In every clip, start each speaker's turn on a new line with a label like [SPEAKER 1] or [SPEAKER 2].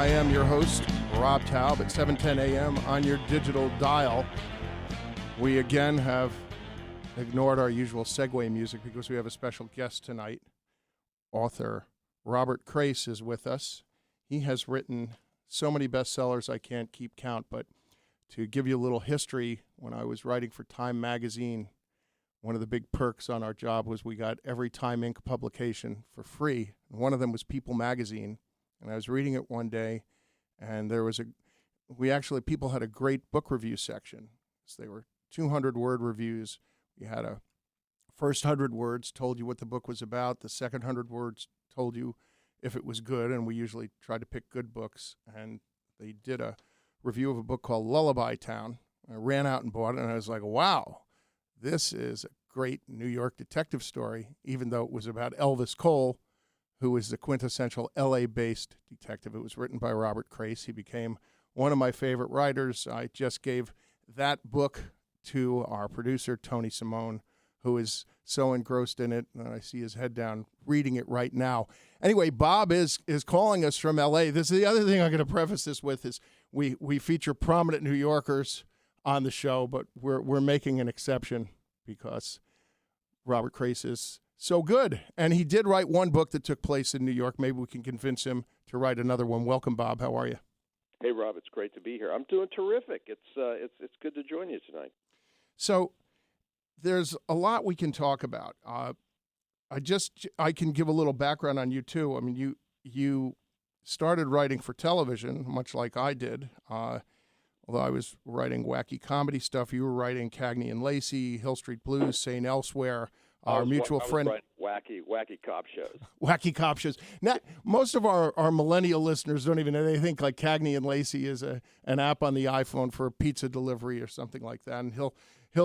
[SPEAKER 1] I am your host, Rob Taub, at 7:10 a.m. on your digital dial. We again have ignored our usual segue music because we have a special guest tonight. Author Robert Crais is with us. He has written so many bestsellers I can't keep count, but to give you a little history, when I was writing for Time magazine, one of the big perks on our job was we got every Time Inc. publication for free. And one of them was People magazine. And I was reading it one day, and there was people had a great book review section. So they were 200-word reviews. We had a first 100 words told you what the book was about. The second 100 words told you if it was good, and we usually tried to pick good books. And they did a review of a book called Lullaby Town. I ran out and bought it, and I was like, wow, this is a great New York detective story, even though it was about Elvis Cole, who is the quintessential LA-based detective. It was written by Robert Crais. He became one of my favorite writers. I just gave that book to our producer, Tony Simone, who is so engrossed in it, and I see his head down reading it right now. Anyway, Bob is calling us from LA. This is the other thing I'm going to preface this with is we feature prominent New Yorkers on the show, but we're making an exception because Robert Crais is so good. And he did write one book that took place in New York. Maybe we can convince him to write another one. Welcome, Bob. How are you?
[SPEAKER 2] Hey, Rob. It's great to be here. I'm doing terrific. It's good to join you tonight.
[SPEAKER 1] So there's a lot we can talk about. I can give a little background on you too. I mean, you started writing for television, much like I did. Although I was writing wacky comedy stuff, you were writing Cagney and Lacey, Hill Street Blues, St. Elsewhere. Our mutual friend.
[SPEAKER 2] Wacky cop shows.
[SPEAKER 1] Wacky cop shows. Now, most of our millennial listeners don't even know. They think like Cagney and Lacey is an app on the iPhone for a pizza delivery or something like that. And Hill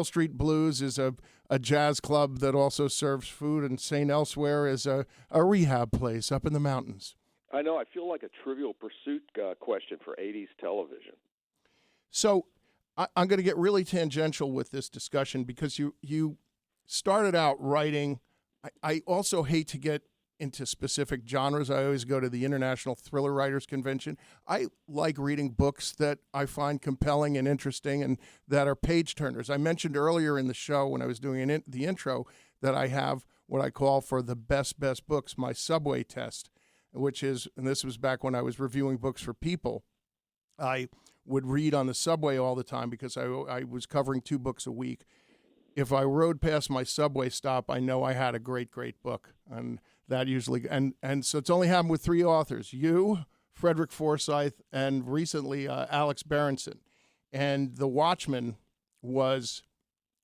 [SPEAKER 1] Street Blues is a jazz club that also serves food, and St. Elsewhere is a rehab place up in the mountains.
[SPEAKER 2] I know. I feel like a Trivial Pursuit question for 80s television.
[SPEAKER 1] So I'm going to get really tangential with this discussion because you started out writing. I also hate to get into specific genres. I always go to the International Thriller Writers Convention. I like reading books that I find compelling and interesting and that are page turners. I mentioned earlier in the show when I was doing the intro that I have what I call for the best books, my Subway test, which is, and this was back when I was reviewing books for People, I would read on the subway all the time because I was covering 2 books a week. If I rode past my subway stop, I know I had a great book. And that usually, and so it's only happened with 3 authors, you, Frederick Forsyth, and recently Alex Berenson. And The Watchmen was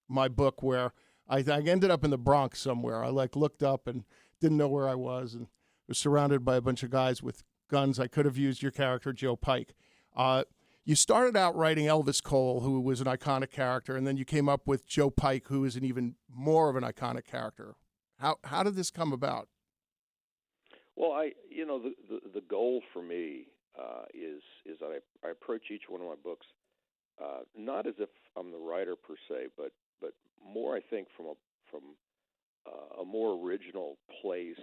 [SPEAKER 1] my book where I ended up in the Bronx somewhere. I looked up and didn't know where I was and was surrounded by a bunch of guys with guns. I could have used your character, Joe Pike. You started out writing Elvis Cole, who was an iconic character, and then you came up with Joe Pike, who is an even more of an iconic character. How did this come about?
[SPEAKER 2] Well, the goal for me is that I approach each one of my books not as if I'm the writer per se, but more I think from a more original place,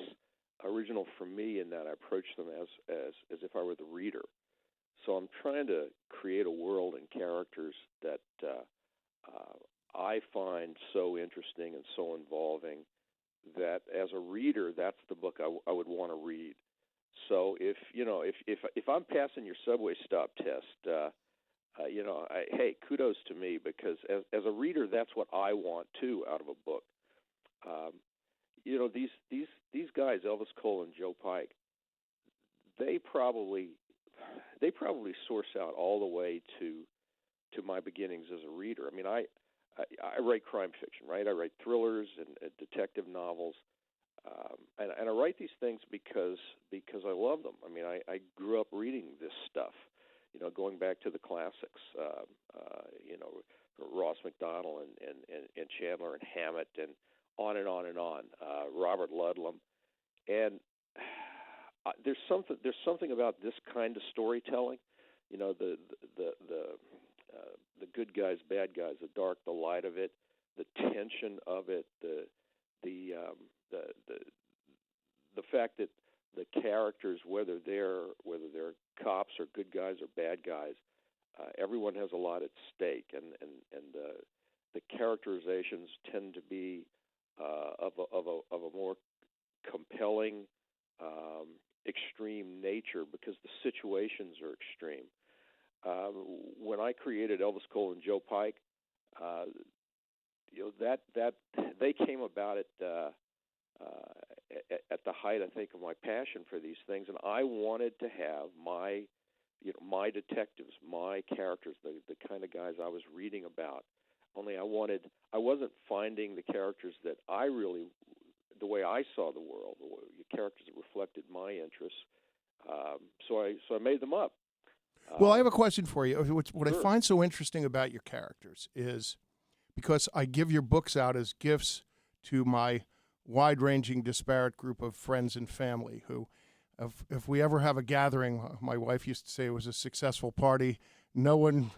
[SPEAKER 2] original for me in that I approach them as if I were the reader. So I'm trying to create a world and characters that I find so interesting and so involving that as a reader, that's the book I would want to read. So if I'm passing your subway stop test, hey, kudos to me because as a reader, that's what I want too out of a book. These guys, Elvis Cole and Joe Pike, they probably source out all the way to my beginnings as a reader. I mean, I write crime fiction, right? I write thrillers and detective novels, and I write these things because I love them. I mean, I grew up reading this stuff, going back to the classics, Ross Macdonald and Chandler and Hammett and on and on and on, Robert Ludlum, and there's something about this kind of storytelling, the good guys, bad guys, the dark, the light of it, the tension of it, the fact that the characters, whether they're cops or good guys or bad guys, everyone has a lot at stake, and the characterizations tend to be of a more compelling, extreme nature because the situations are extreme. When I created Elvis Cole and Joe Pike, that they came about at the height, I think, of my passion for these things, and I wanted to have my detectives, my characters, the kind of guys I was reading about. Only I wasn't finding the characters that the way I saw the world, the characters that reflected my interests. So I made them up.
[SPEAKER 1] Well, I have a question for you. What
[SPEAKER 2] Sure.
[SPEAKER 1] I find so interesting about your characters is because I give your books out as gifts to my wide-ranging, disparate group of friends and family who, if we ever have a gathering, my wife used to say it was a successful party. No one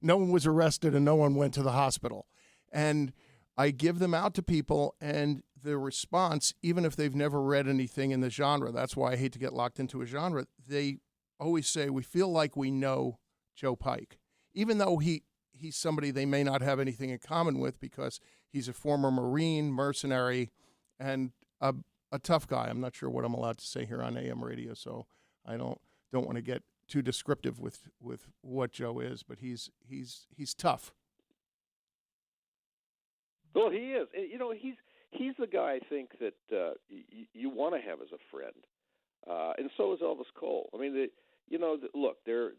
[SPEAKER 1] was arrested and no one went to the hospital. And I give them out to people, and the response, even if they've never read anything in the genre, that's why I hate to get locked into a genre, they always say, we feel like we know Joe Pike. Even though he's somebody they may not have anything in common with because he's a former Marine, mercenary, and a tough guy. I'm not sure what I'm allowed to say here on AM radio, so I don't want to get too descriptive with what Joe is, but he's tough.
[SPEAKER 2] Well, he is. He's the guy I think that you want to have as a friend, and so is Elvis Cole. I mean, look, they're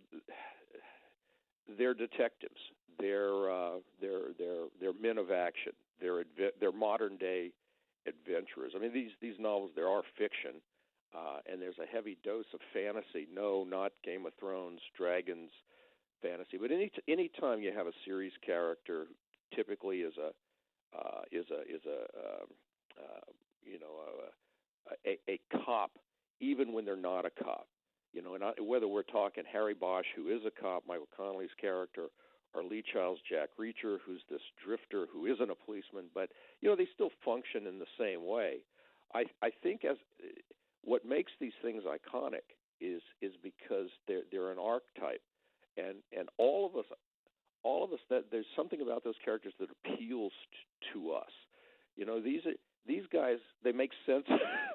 [SPEAKER 2] detectives. They're men of action. They're modern day adventurers. I mean, these novels, there are fiction, and there's a heavy dose of fantasy. No, not Game of Thrones, dragons, fantasy. But any time you have a series character, typically is a cop, even when they're not a cop. And whether we're talking Harry Bosch, who is a cop, Michael Connelly's character, or Lee Child's Jack Reacher, who's this drifter who isn't a policeman, but they still function in the same way. I think as what makes these things iconic is because they're an archetype, and all of us that there's something about those characters that appeals to us. These guys, they make sense.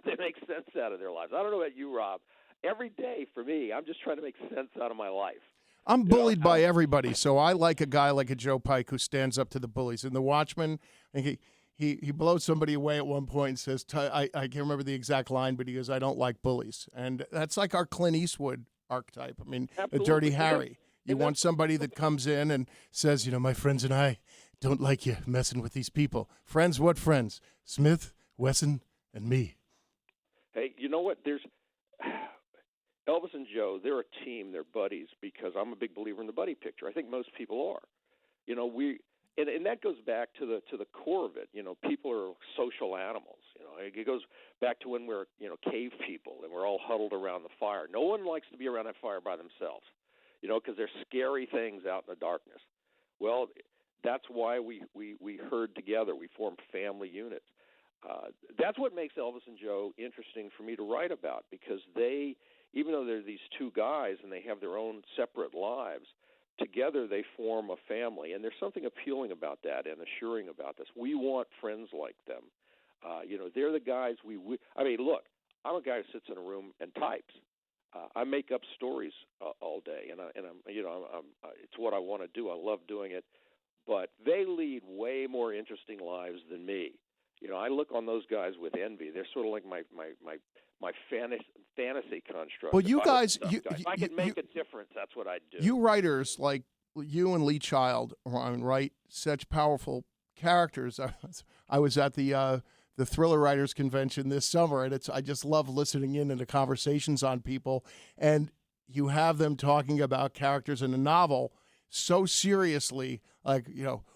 [SPEAKER 2] They make sense out of their lives. I don't know about you, Rob. Every day for me, I'm just trying to make sense out of my life.
[SPEAKER 1] I'm bullied by everybody, so I like a guy like a Joe Pike who stands up to the bullies. In The Watchmen, he blows somebody away at one point and says, I can't remember the exact line, but he goes, "I don't like bullies." And that's like our Clint Eastwood archetype. I mean,
[SPEAKER 2] Absolutely.
[SPEAKER 1] a Dirty Harry. You want somebody that comes in and says, my friends and I don't like you messing with these people. Friends, what friends? Smith, Wesson, and me.
[SPEAKER 2] Hey, you know what? There's Elvis and Joe, they're a team, they're buddies, because I'm a big believer in the buddy picture. I think most people are. And that goes back to the core of it. People are social animals. It goes back to when we're cave people and we're all huddled around the fire. No one likes to be around that fire by themselves, because there's scary things out in the darkness. Well, that's why we herd together. We form family units. That's what makes Elvis and Joe interesting for me to write about, because they, even though they're these two guys and they have their own separate lives, together they form a family. And there's something appealing about that and assuring about this. We want friends like them. They're the guys I mean, look, I'm a guy who sits in a room and types. I make up stories all day, and it's what I want to do. I love doing it, but they lead way more interesting lives than me. I look on those guys with envy. They're sort of like my fantasy construct.
[SPEAKER 1] Well, you guys,
[SPEAKER 2] if I could make a difference, that's what I'd do.
[SPEAKER 1] You writers like you and Lee Child write such powerful characters. I was at the Thriller Writers Convention this summer, and I just love listening in the conversations on people. And you have them talking about characters in a novel so seriously, like,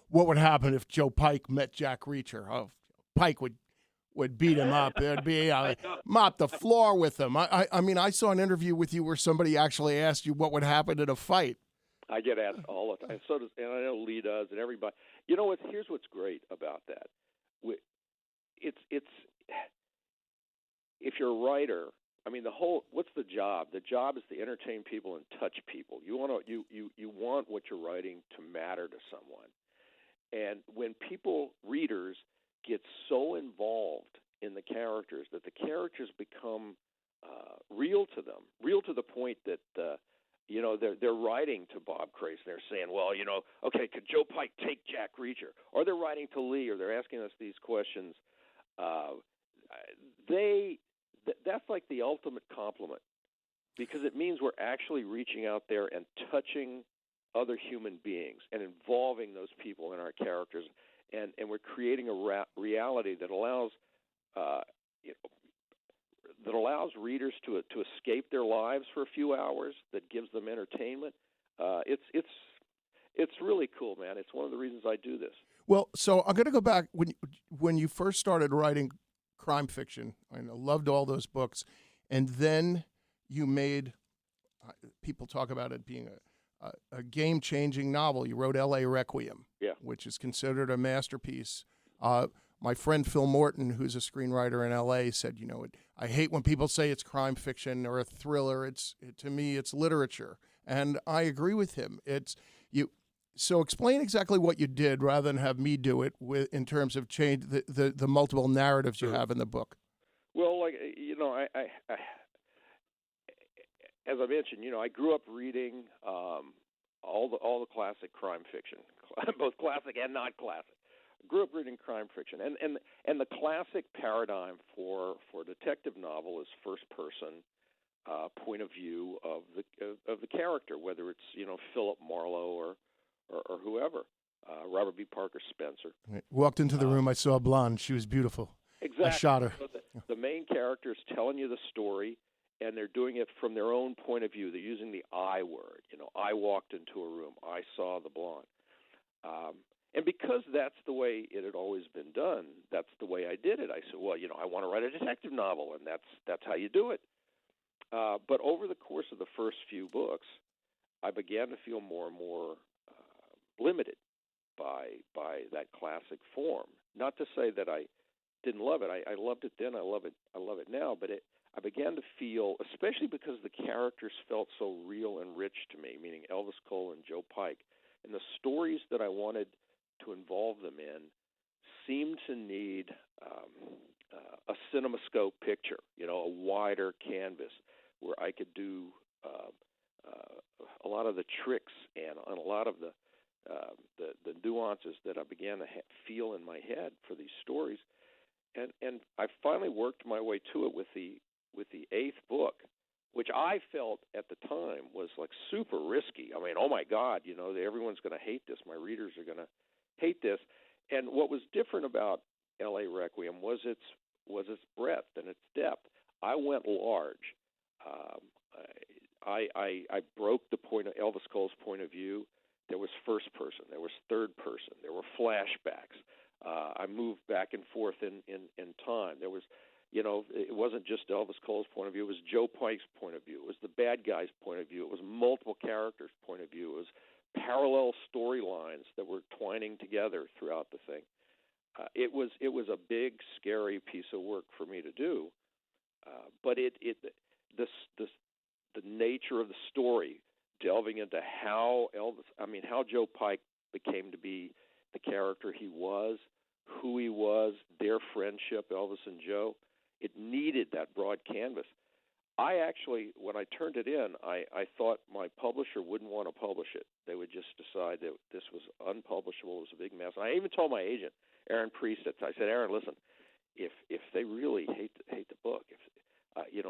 [SPEAKER 1] what would happen if Joe Pike met Jack Reacher? Oh, Pike would beat him up. There'd be mop the floor with him. I mean, I saw an interview with you where somebody actually asked you what would happen in a fight.
[SPEAKER 2] I get asked all the time. So does, and I know Lee does, and everybody. Here's what's great about that. It's if you're a writer I mean, what's the job? The job is to entertain people and touch people. You want what you're writing to matter to someone. And when readers get so involved in the characters that the characters become real to them, real to the point that they're writing to Bob Crais and they're saying, well, okay, could Joe Pike take Jack Reacher? Or they're writing to Lee, or they're asking us these questions. That's like the ultimate compliment, because it means we're actually reaching out there and touching other human beings and involving those people in our characters, and we're creating a reality that allows readers to escape their lives for a few hours, that gives them entertainment. It's really cool, man. It's one of the reasons I do this.
[SPEAKER 1] Well, so I'm going to go back when you first started writing crime fiction. I loved all those books, and then you made people talk about it being a game-changing novel. You wrote L.A. Requiem, which is considered a masterpiece. My friend Phil Morton, who's a screenwriter in L.A., said, I hate when people say it's crime fiction or a thriller. To me, it's literature, and I agree with him. So explain exactly what you did, rather than have me do it, in terms of change the multiple narratives you have in the book.
[SPEAKER 2] Well, as I mentioned, I grew up reading all the classic crime fiction, both classic and not classic. I grew up reading crime fiction, and the classic paradigm for a detective novel is first person point of view of the character, whether it's Philip Marlowe or whoever, Robert B. Parker Spencer.
[SPEAKER 1] Walked into the room, I saw a blonde. She was beautiful.
[SPEAKER 2] Exactly.
[SPEAKER 1] I shot her.
[SPEAKER 2] So the main character is telling you the story, and they're doing it from their own point of view. They're using the I word. I walked into a room. I saw the blonde. And because that's the way it had always been done, that's the way I did it. I said, well, I want to write a detective novel, and that's how you do it. But over the course of the first few books, I began to feel more and more limited by that classic form. Not to say that I didn't love it. I loved it then. I love it now. But I began to feel, especially because the characters felt so real and rich to me, meaning Elvis Cole and Joe Pike, and the stories that I wanted to involve them in seemed to need a CinemaScope picture, a wider canvas where I could do a lot of the tricks and a lot of the nuances that I began to feel in my head for these stories, and I finally worked my way to it with the eighth book, which I felt at the time was like super risky. I mean, oh my God, everyone's going to hate this. My readers are going to hate this. And what was different about L.A. Requiem was its breadth and its depth. I went large. I broke the point of Elvis Cole's point of view. There was first person, there was third person, there were flashbacks. I moved back and forth in time. There was, it wasn't just Elvis Cole's point of view. It was Joe Pike's point of view. It was the bad guy's point of view. It was multiple characters' point of view. It was parallel storylines that were twining together throughout the thing. It was a big, scary piece of work for me to do, but the nature of the story, delving into how Joe Pike became to be the character he was, who he was, their friendship, Elvis and Joe, it needed that broad canvas. I actually, when I turned it in, I thought my publisher wouldn't want to publish it. They would just decide that this was unpublishable. It was a big mess. And I even told my agent, Aaron Priestett, I said, Aaron, listen, if they really hate the book,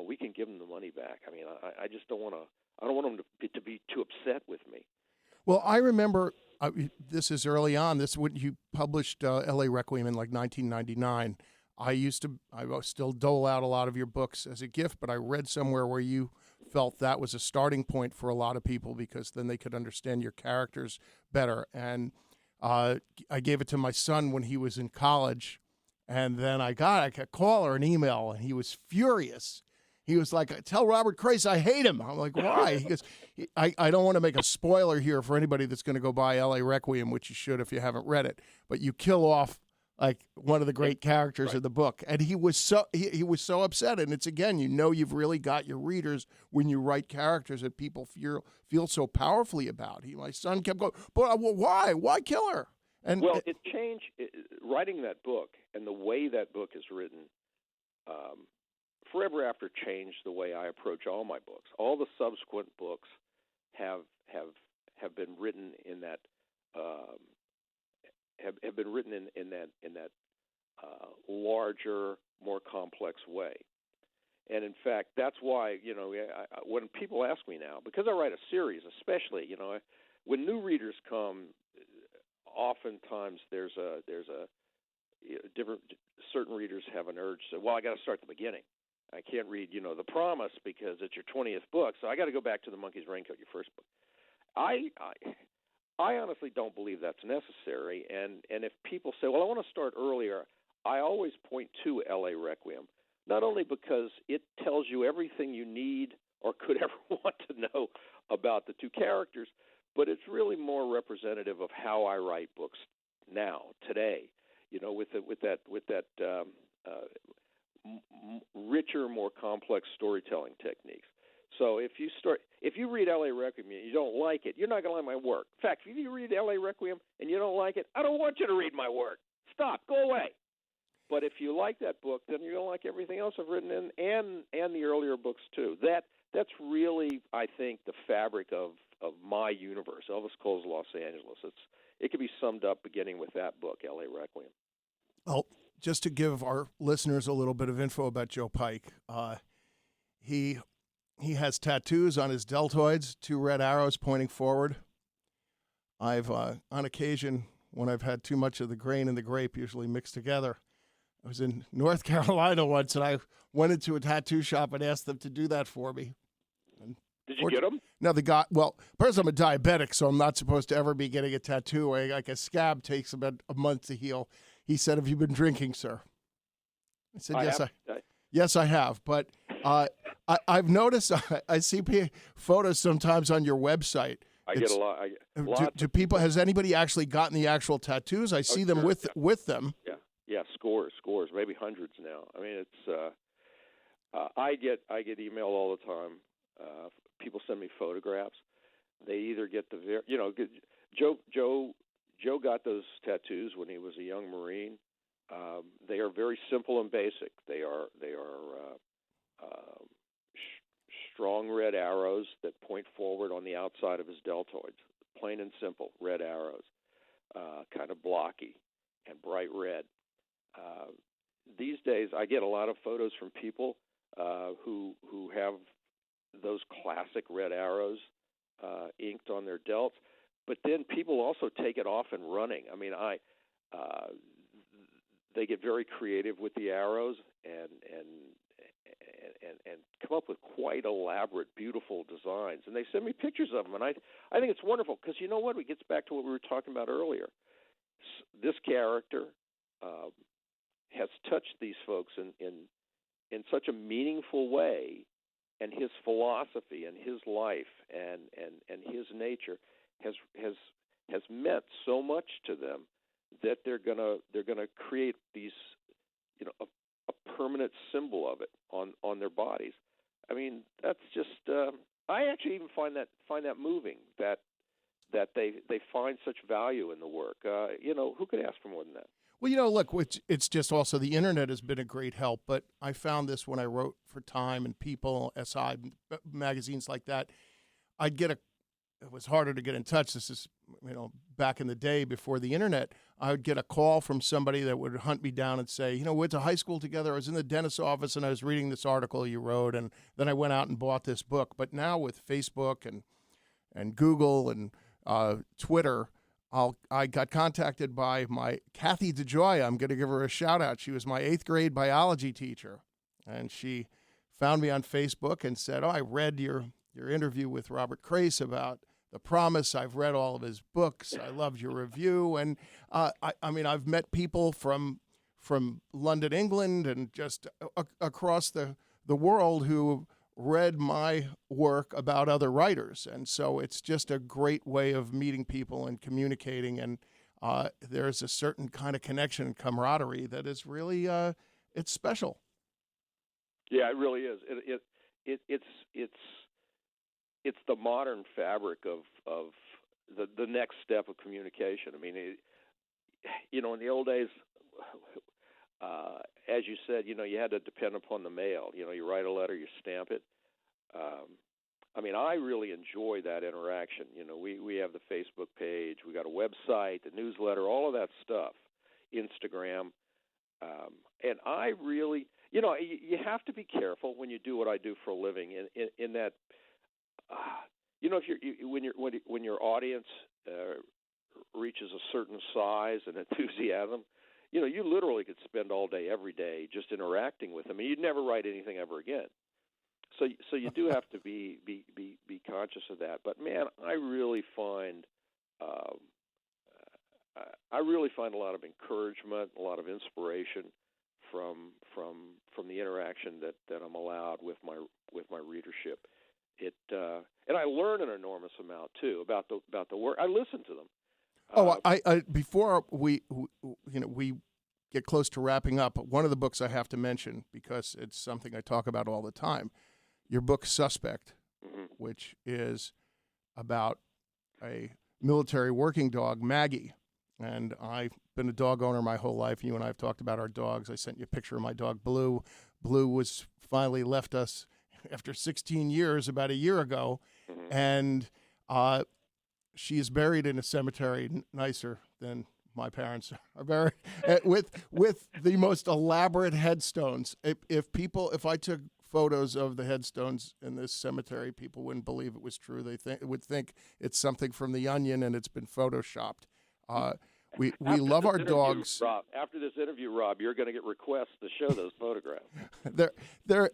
[SPEAKER 2] we can give them the money back. I mean, I just don't want to. I don't want them to be too upset with me.
[SPEAKER 1] Well, I remember this is early on. This when you published L.A. Requiem in like 1999. I still dole out a lot of your books as a gift, but I read somewhere where you felt that was a starting point for a lot of people because then they could understand your characters better. And I gave it to my son when he was in college, and then I got a call or an email, and he was furious. He was like, tell Robert Crais I hate him. I'm like, why? He goes, I don't want to make a spoiler here for anybody that's going to go buy L.A. Requiem, which you should if you haven't read it, but you kill off like one of the great characters
[SPEAKER 2] right.
[SPEAKER 1] of the book. And he was so upset. And it's, again, you've really got your readers when you write characters that people feel so powerfully about. My son kept going, but why kill her? And
[SPEAKER 2] well, it changed writing that book, and the way that book is written. Forever After changed the way I approach all my books. All the subsequent books have been written in that have been written in that larger, more complex way. And in fact, that's why when people ask me now, because I write a series, especially when new readers come, oftentimes there's a different. Certain readers have an urge to say, well, I got to start at the beginning. I can't read, The Promise because it's your 20th book, so I got to go back to The Monkey's Raincoat, your first book. I honestly don't believe that's necessary, and if people say, well, I want to start earlier, I always point to L.A. Requiem, not only because it tells you everything you need or could ever want to know about the two characters, but it's really more representative of how I write books now, today, with that richer, more complex storytelling techniques. So if you read L.A. Requiem and you don't like it, you're not going to like my work. In fact, if you read L.A. Requiem and you don't like it, I don't want you to read my work. Stop. Go away. But if you like that book, then you're going to like everything else I've written in, and the earlier books too. That's really, I think, the fabric of my universe, Elvis Cole's Los Angeles. It can be summed up beginning with that book, L.A. Requiem.
[SPEAKER 1] Well, just to give our listeners a little bit of info about Joe Pike, he has tattoos on his deltoids, 2 red arrows pointing forward. I've, on occasion, when I've had too much of the grain and the grape usually mixed together, I was in North Carolina once, and I went into a tattoo shop and asked them to do that for me.
[SPEAKER 2] Did you get them?
[SPEAKER 1] No, the guy. Well, first, I'm a diabetic, so I'm not supposed to ever be getting a tattoo. Like a scab takes about a month to heal. He said, "Have you been drinking, sir?" I said, "Yes, I have." But I've noticed I see photos sometimes on your website.
[SPEAKER 2] I get a lot.
[SPEAKER 1] Do people? Has anybody actually gotten the actual tattoos? I see them with them.
[SPEAKER 2] Yeah, scores, maybe hundreds now. I mean, it's I get email all the time. People send me photographs. They either get Joe got those tattoos when he was a young Marine. They are very simple and basic. They are strong red arrows that point forward on the outside of his deltoids. Plain and simple, red arrows, kind of blocky and bright red. These days, I get a lot of photos from people who have those classic red arrows inked on their delts, but then people also take it off and running. I mean, they get very creative with the arrows and come up with quite elaborate, beautiful designs. And they send me pictures of them, and I think it's wonderful because you know what? It gets back to what we were talking about earlier. This character has touched these folks in such a meaningful way, and his philosophy and his life and his nature has meant so much to them that they're gonna create these, a permanent symbol of it on their bodies. I mean, that's just I actually even find that moving that they find such value in the work. Who could ask for more than that?
[SPEAKER 1] Well, look, it's just also the internet has been a great help, but I found this when I wrote for Time and People, SI, magazines like that. It was harder to get in touch. This is, back in the day before the internet, I would get a call from somebody that would hunt me down and say, we went to high school together. I was in the dentist's office and I was reading this article you wrote, and then I went out and bought this book. But now with Facebook and Google and Twitter, I got contacted by my Kathy DeJoy. I'm going to give her a shout out. She was my 8th grade biology teacher, and she found me on Facebook and said, "Oh, I read your interview with Robert Crais about The Promise. I've read all of his books. I loved your review." And I've met people from London, England, and just across the world who read my work about other writers. And so it's just a great way of meeting people and communicating. And there's a certain kind of connection and camaraderie that is really it's special.
[SPEAKER 2] Yeah, it really is. It's the modern fabric of the next step of communication. I mean, in the old days, as you said, you had to depend upon the mail. You write a letter, you stamp it. I mean, I really enjoy that interaction. We have the Facebook page, we got a website, the newsletter, all of that stuff, Instagram, and I really, you have to be careful when you do what I do for a living. In that, if when your audience reaches a certain size and enthusiasm, you literally could spend all day, every day, just interacting with them, and you'd never write anything ever again. So you do have to be conscious of that. But man, I really find a lot of encouragement, a lot of inspiration from the interaction that I'm allowed with my readership. And I learn an enormous amount too about the work. I listen to them.
[SPEAKER 1] I before we get close to wrapping up, one of the books I have to mention because it's something I talk about all the time. Your book, Suspect, which is about a military working dog, Maggie. And I've been a dog owner my whole life. You and I have talked about our dogs. I sent you a picture of my dog, Blue. Blue was finally left us after 16 years about a year ago. And she is buried in a cemetery nicer than my parents are buried, with the most elaborate headstones. If I took photos of the headstones in this cemetery, people wouldn't believe it was true. They would think it's something from The Onion and it's been photoshopped. We love our dogs.
[SPEAKER 2] Rob, after this interview, Rob, you're going to get requests to show those photographs.
[SPEAKER 1] They're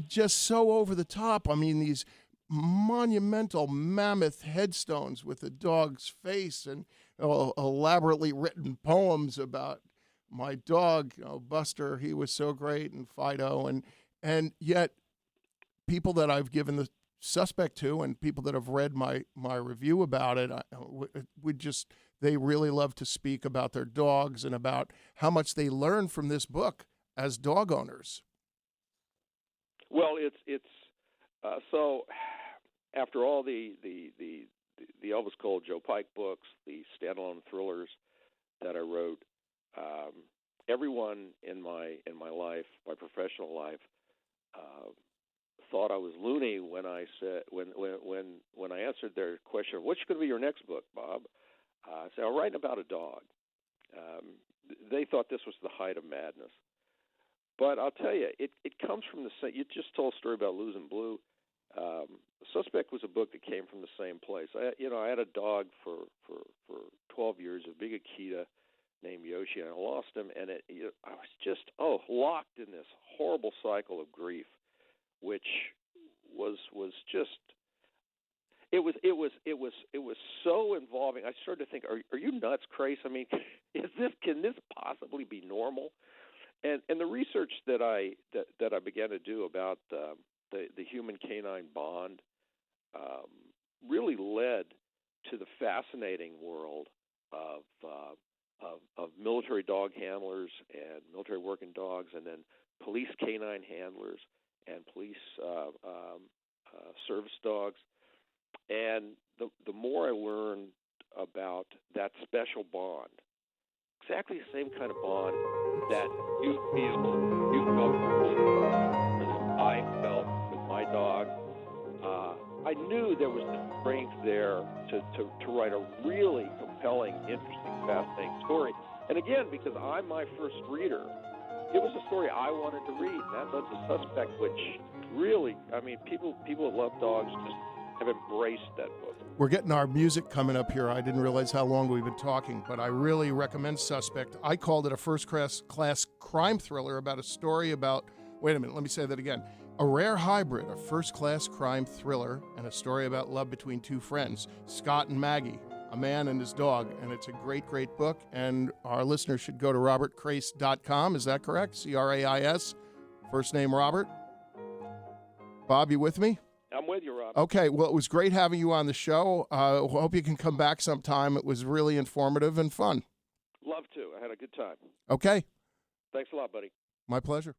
[SPEAKER 1] just so over the top. I mean, these monumental mammoth headstones with the dog's face and elaborately written poems about my dog, Buster. He was so great, and Fido, and yet people that I've given the Suspect to and people that have read my review about it they really love to speak about their dogs and about how much they learn from this book as dog owners.
[SPEAKER 2] Well, it's so after all the Elvis Cole, Joe Pike books, the standalone thrillers that I wrote, everyone in my life, my professional life, thought I was loony when I said when I answered their question, "What's going to be your next book, Bob?" I said, "I'm writing about a dog." They thought this was the height of madness, but I'll tell you, it comes from the same. You just told a story about losing Blue. Suspect was a book that came from the same place. I had a dog for 12 years, a big Akita named Yoshi, and I lost him, and I was just locked in this horrible cycle of grief, which was just it was so involving. I started to think, are you nuts, Crais? I mean, can this possibly be normal? And the research that I began to do about the human canine bond really led to the fascinating world of military dog handlers and military working dogs, and then police canine handlers and police service dogs. And the more I learned about that special bond, exactly the same kind of bond that you felt I felt with my dog, I knew there was the strength there to write a really compelling, interesting, fascinating story. And again, because I'm my first reader, it was a story I wanted to read. And that led to Suspect, which really, I mean, people that love dogs just have embraced that book.
[SPEAKER 1] We're getting our music coming up here. I didn't realize how long we've been talking, but I really recommend Suspect. I called it a first-class crime thriller about a story about, wait a minute, let me say that again. A rare hybrid, a first-class crime thriller, and a story about love between two friends, Scott and Maggie, a man and his dog. And it's a great, great book, and our listeners should go to robertcrais.com. Is that correct? C-R-A-I-S, first name Robert. Bob, you with me?
[SPEAKER 2] I'm with you, Rob.
[SPEAKER 1] Okay, well, it was great having you on the show. Hope you can come back sometime. It was really informative and fun.
[SPEAKER 2] Love to. I had a good time.
[SPEAKER 1] Okay.
[SPEAKER 2] Thanks a lot, buddy.
[SPEAKER 1] My pleasure.